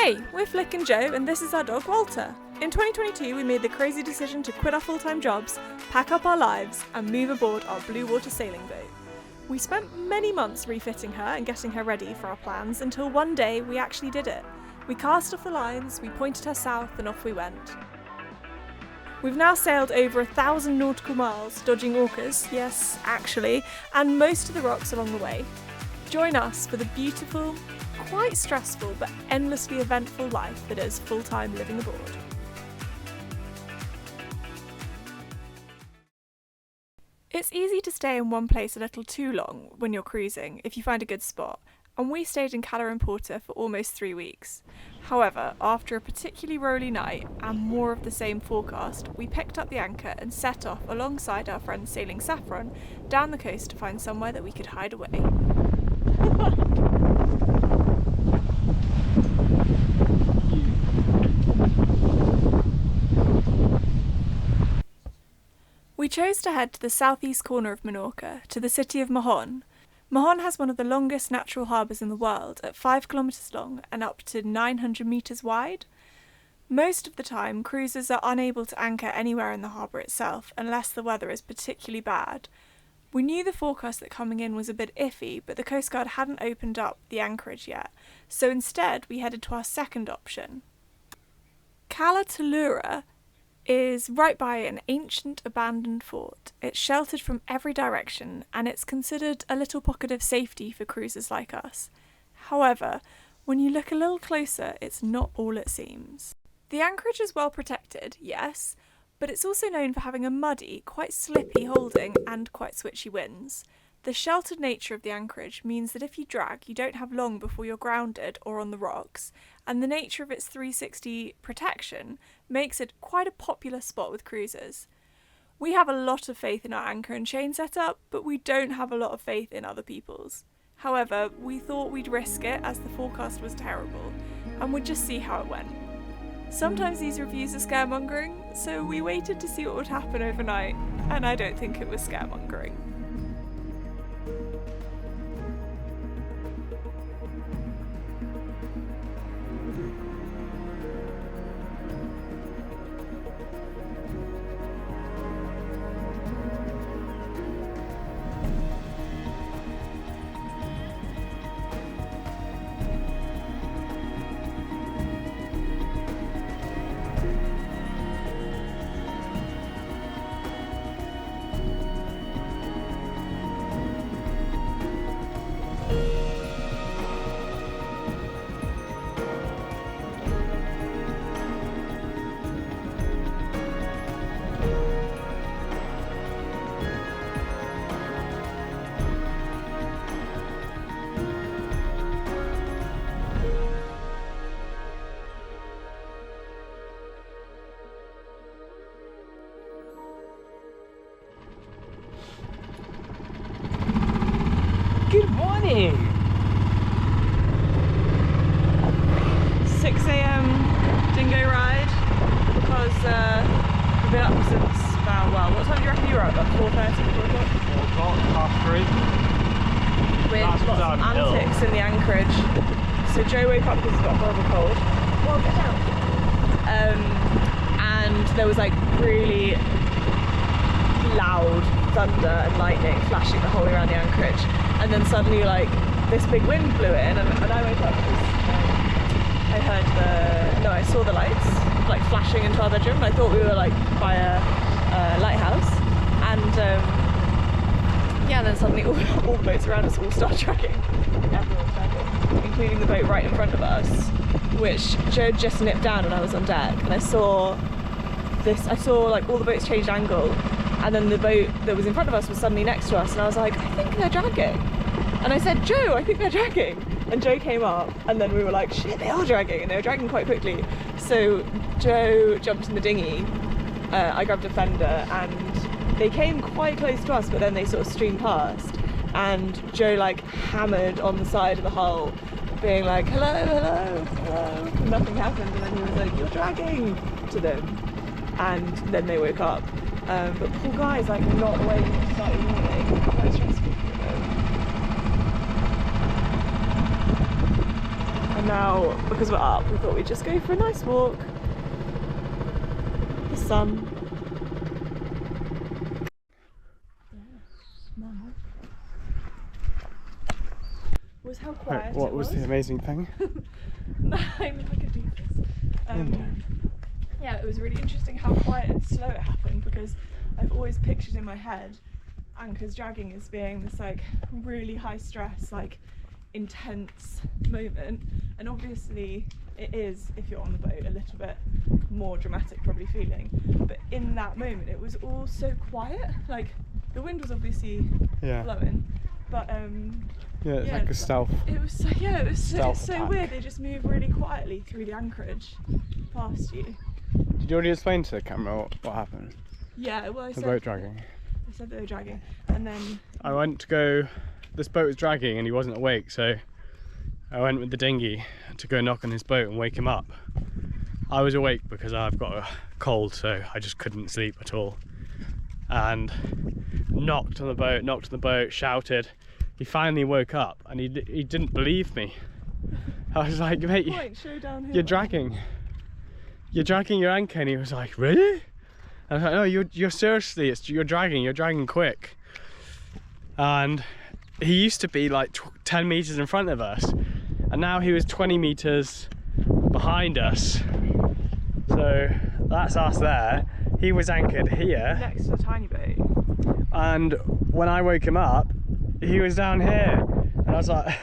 Hey, we're Flick and Joe, and this is our dog Walter. In 2022, we made the crazy decision to quit our full-time jobs, pack up our lives, and move aboard our blue water sailing boat. We spent many months refitting her and getting her ready for our plans until one day we actually did it. We cast off the lines, we pointed her south, and off we went. We've now sailed over 1,000 nautical miles, dodging orcas, yes, actually, and most of the rocks along the way. Join us for the beautiful, quite stressful, but endlessly eventful life that is full-time living aboard. It's easy to stay in one place a little too long when you're cruising if you find a good spot, and we stayed in Cala and Porta for almost 3 weeks. However, after a particularly rolly night and more of the same forecast, we picked up the anchor and set off alongside our friends sailing Saffron down the coast to find somewhere that we could hide away. We chose to head to the southeast corner of Menorca, to the city of Mahon. Mahon has one of the longest natural harbours in the world, at 5 kilometres long and up to 900 metres wide. Most of the time, cruisers are unable to anchor anywhere in the harbour itself unless the weather is particularly bad. We knew the forecast that coming in was a bit iffy, but the Coast Guard hadn't opened up the anchorage yet, so instead we headed to our second option. Cala is right by an ancient abandoned fort. It's sheltered from every direction and it's considered a little pocket of safety for cruisers like us. However, when you look a little closer, it's not all it seems. The anchorage is well protected, yes, but it's also known for having a muddy, quite slippy holding and quite switchy winds. The sheltered nature of the anchorage means that if you drag, you don't have long before you're grounded or on the rocks, and the nature of its 360 protection makes it quite a popular spot with cruisers. We have a lot of faith in our anchor and chain setup, but we don't have a lot of faith in other people's. However, we thought we'd risk it as the forecast was terrible, and we'd just see how it went. Sometimes these reviews are scaremongering, so we waited to see what would happen overnight, and I don't think it was scaremongering. Good morning! 6 a.m. dingo ride because we've been up since about, well, what time do you reckon you were up? About 4:30, 4 o'clock? 4 o'clock, 3:30. With That's lots of downhill. antics in the anchorage. So Joe woke up because he's got a horrible cold. Well, get down. And there was like really loud thunder and lightning flashing the whole way around the anchorage, and then suddenly like this big wind blew in, and I woke up because I saw the lights like flashing into our bedroom, and I thought we were like by a lighthouse, and yeah, and then suddenly all the boats around us all start tracking. Everyone's tracking, including the boat right in front of us, which Joe just nipped down when I was on deck, and I saw like all the boats changed angle, and then the boat that was in front of us was suddenly next to us, and I was like, I think they're dragging. And I said, Joe, I think they're dragging. And Joe came up, and then we were like, shit, they are dragging, and they were dragging quite quickly. So Joe jumped in the dinghy, I grabbed a fender, and they came quite close to us, but then they sort of streamed past, and Joe like hammered on the side of the hull, being like, hello, hello, hello, and nothing happened, and then he was like, you're dragging, to them. And then they woke up. But poor guys, like, not awake to start the morning. Quite stressful for them. And now, because we're up, we thought we'd just go for a nice walk. The sun. Was how quiet What it was the amazing thing? I could do this. Yeah, it was really interesting how quiet and slow it happened, because I've always pictured in my head anchors dragging as being this like really high stress, like intense moment, and obviously it is, if you're on the boat, a little bit more dramatic probably feeling, but in that moment it was all so quiet. Like the wind was obviously blowing, but it's like a stealth. It was so, it's so attack. weird. They just move really quietly through the anchorage past you. Did you already explain to the camera what happened? Yeah, well, The boat dragging. I said they were dragging, and then I went to go. This boat was dragging and he wasn't awake, so I went with the dinghy to go knock on his boat and wake him up. I was awake because I've got a cold, so I just couldn't sleep at all. And knocked on the boat, shouted. He finally woke up and he didn't believe me. I was like, mate, you're dragging your anchor, and he was like, really? I was like, no, you're seriously, you're dragging quick. And he used to be like 10 meters in front of us, and now he was 20 meters behind us. So that's us there. He was anchored here next to the tiny boat. And when I woke him up, he was down here, and I was like,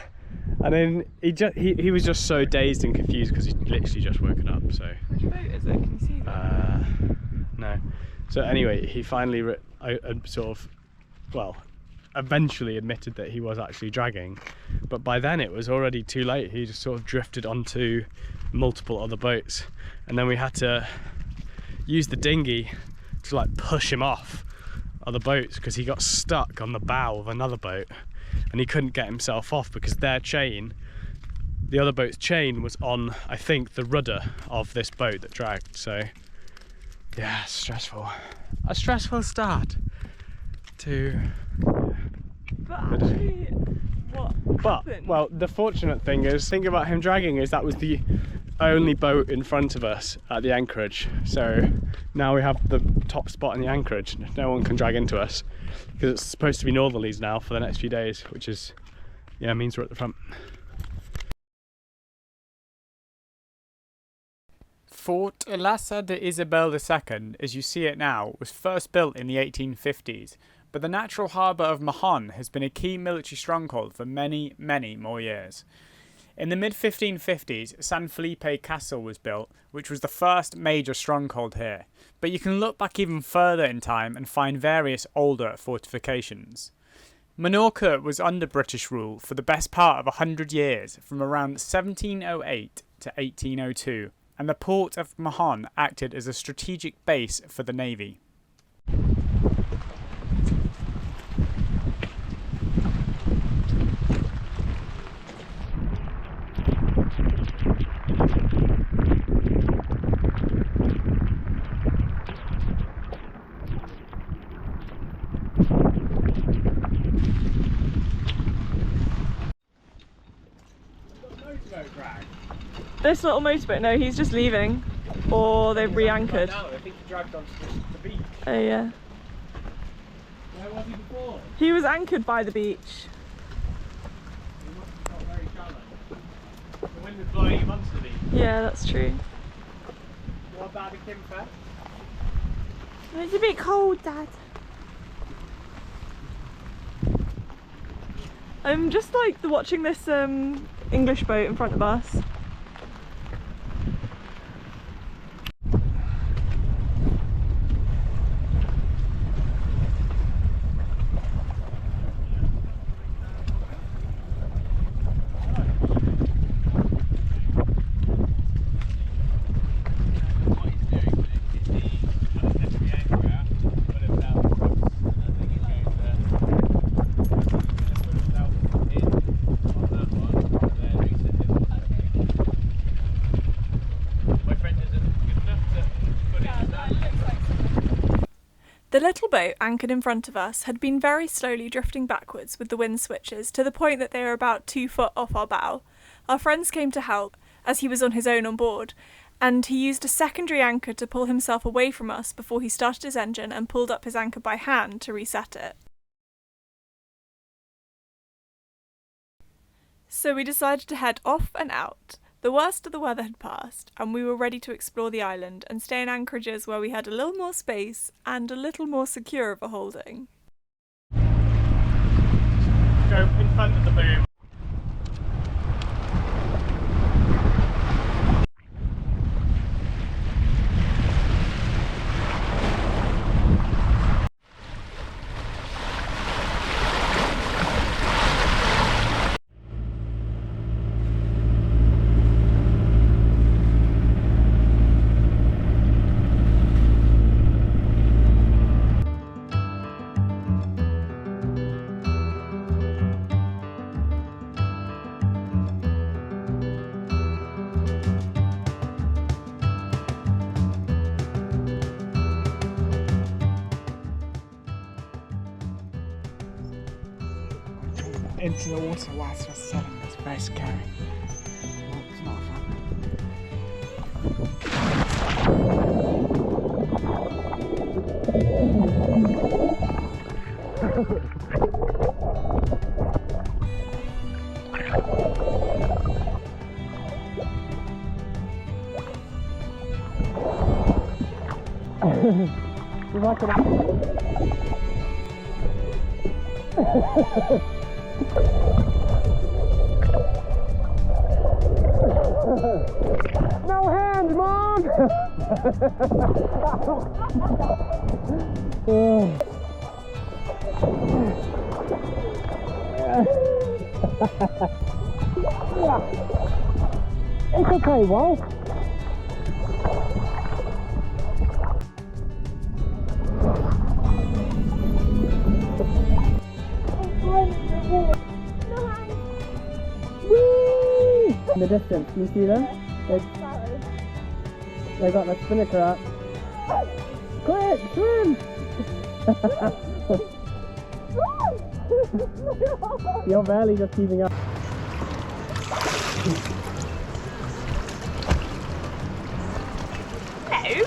and then he was just so dazed and confused because he'd literally just woken up. So which boat is it? Can you see that? No. So anyway, he finally eventually admitted that he was actually dragging, but by then it was already too late. He just sort of drifted onto multiple other boats, and then we had to use the dinghy to like push him off other boats because he got stuck on the bow of another boat and he couldn't get himself off because their chain, the other boat's chain, was on, I think, the rudder of this boat that dragged. So yeah, stressful. A stressful start to But actually, what happened? Well, the fortunate thing is, think about him dragging, is that was the only boat in front of us at the anchorage. So now we have the top spot in the anchorage. No one can drag into us because it's supposed to be northerlies now for the next few days, which is, yeah, means we're at the front. Fort Lassa de Isabel II, as you see it now, was first built in the 1850s, but the natural harbour of Mahon has been a key military stronghold for many, many more years. In the mid-1550s, San Felipe Castle was built, which was the first major stronghold here, but you can look back even further in time and find various older fortifications. Menorca was under British rule for the best part of 100 years, from around 1708 to 1802, and the port of Mahon acted as a strategic base for the navy. This little motorboat, no, he's just leaving. Or they've re-anchored. I think he dragged onto the beach. Oh yeah. Where was he before? He was anchored by the beach. He must have got very shallow. The wind was blowing him onto the beach. Yeah, that's true. What about the Kim Fair? It's a bit cold, Dad. I'm just like watching this English boat in front of us. The little boat anchored in front of us had been very slowly drifting backwards with the wind switches to the point that they were about 2 foot off our bow, Our friends came to help, as he was on his own on board, and he used a secondary anchor to pull himself away from us before he started his engine and pulled up his anchor by hand to reset it. So we decided to head off and out. The worst of the weather had passed, and we were ready to explore the island and stay in anchorages where we had a little more space and a little more secure of a holding. Go in front of the boom. Into the water whilst we're sailing. It's very scary. Well, it's not You like it? No hands, Mom! It's okay, Wolf. In the distance, can you see them? They got the spinnaker up. Quick, swim! You're barely just keeping up. Hello?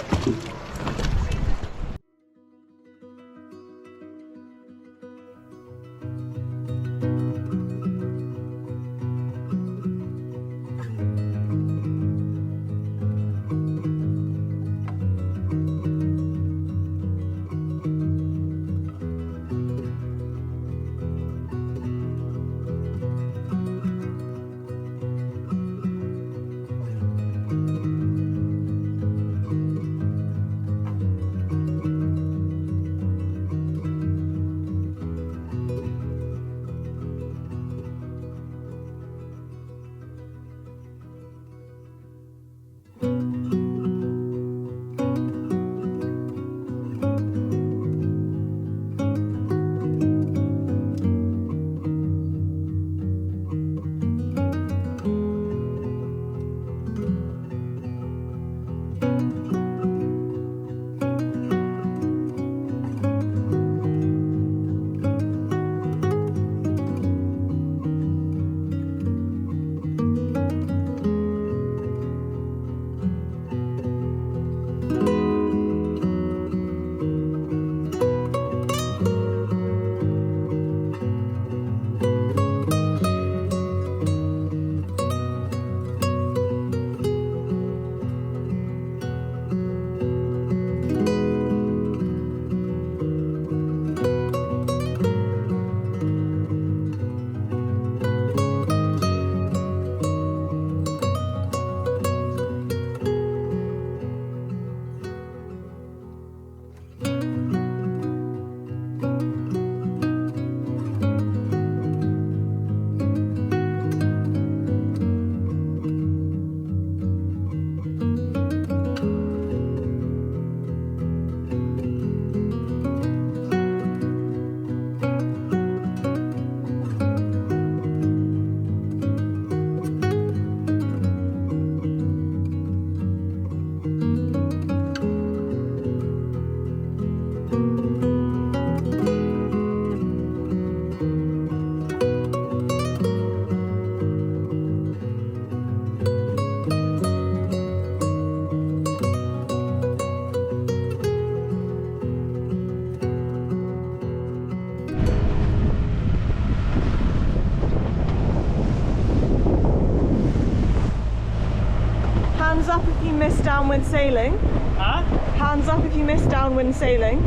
Hands up if you miss downwind sailing. Huh? Hands up if you miss downwind sailing.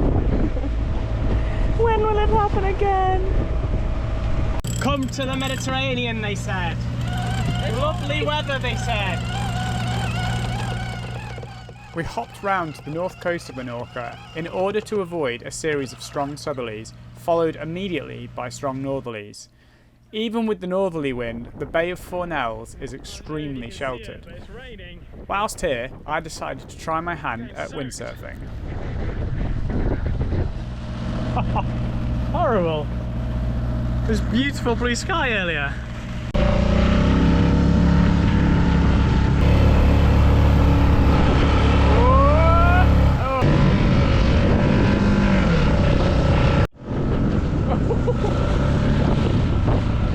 When will it happen again? Come to the Mediterranean, they said. Lovely weather, they said. We hopped round to the north coast of Menorca in order to avoid a series of strong southerlies, followed immediately by strong northerlies. Even with the northerly wind, the Bay of Fornells is extremely sheltered. Whilst here, I decided to try my hand at windsurfing. Horrible. It was beautiful blue sky earlier.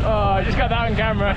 Oh, I just got that on camera.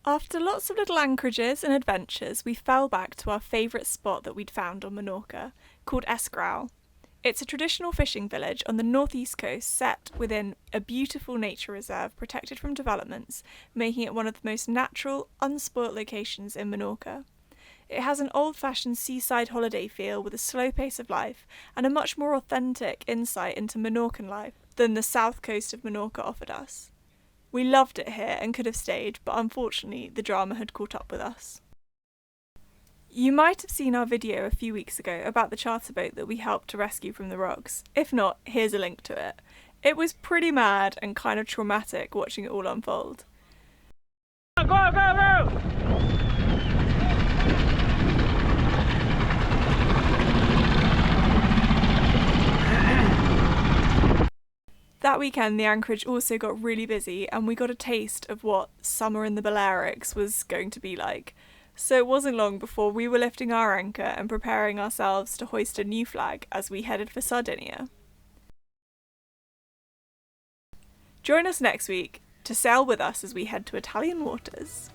After lots of little anchorages and adventures, we fell back to our favourite spot that we'd found on Menorca, called Esgrau. It's a traditional fishing village on the northeast coast set within a beautiful nature reserve protected from developments, making it one of the most natural, unspoilt locations in Menorca. It has an old-fashioned seaside holiday feel with a slow pace of life and a much more authentic insight into Menorcan life than the south coast of Menorca offered us. We loved it here and could have stayed, but unfortunately the drama had caught up with us. You might have seen our video a few weeks ago about the charter boat that we helped to rescue from the rocks. If not, here's a link to it. It was pretty mad and kind of traumatic watching it all unfold. Go, go, go! That weekend the anchorage also got really busy and we got a taste of what summer in the Balearics was going to be like. So it wasn't long before we were lifting our anchor and preparing ourselves to hoist a new flag as we headed for Sardinia. Join us next week to sail with us as we head to Italian waters.